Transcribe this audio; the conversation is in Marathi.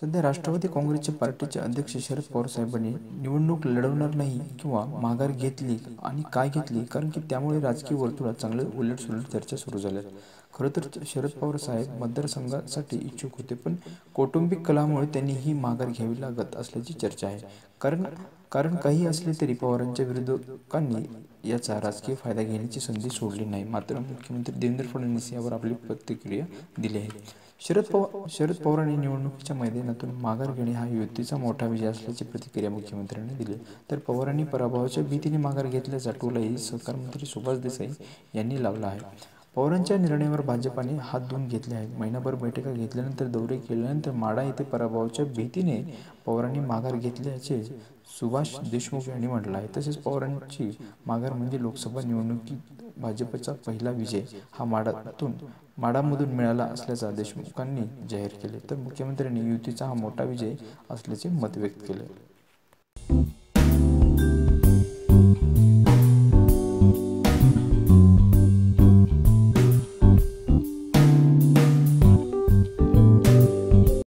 सध्या राष्ट्रवादी काँग्रेसचे पार्टीचे अध्यक्ष शरद पवार साहेबांनी निवडणूक लढवणार नाही किंवा माघार घेतली आणि काय घेतली, कारण की त्यामुळे राजकीय वर्तुळात चांगले उलटसुलट चर्चा सुरू झाल्या. खरं तर शरद पवार साहेब मतदारसंघासाठी इच्छुक होते, पण कौटुंबिक कलहामुळे त्यांनी ही माघार घ्यावी लागत असल्याची चर्चा आहे. कारण कारण काही असले तरी पवारांच्या विरोधकांनी याचा राजकीय फायदा घेण्याची संधी सोडली नाही. मात्र मुख्यमंत्री देवेंद्र फडणवीस यावर आपली प्रतिक्रिया दिली आहे. शरद पवारांनी निवडणुकीच्या मैदानातून माघार घेणे हा युतीचा मोठा विजय असल्याची प्रतिक्रिया मुख्यमंत्र्यांनी दिली. तर पवारांनी पराभवाच्या भीतीने माघार घेतल्याचा टोलाही सहकार मंत्री सुभाष देसाई यांनी लावला आहे. पवारांच्या निर्णयावर भाजपाने हात धुवून घेतले आहे. महिनाभर बैठका घेतल्यानंतर दौरे केल्यानंतर माढा येथे पराभवाच्या भीतीने पवारांनी माघार घेतल्याचे सुभाष देशमुख यांनी म्हटलं आहे. तसेच पवारांची माघार म्हणजे लोकसभा निवडणुकीत भाजपचा पहिला विजय हा माढामधून मिळाला असल्याचा देशमुखांनी जाहीर केले. तर मुख्यमंत्र्यांनी युतीचा हा मोठा विजय असल्याचे मत व्यक्त केले.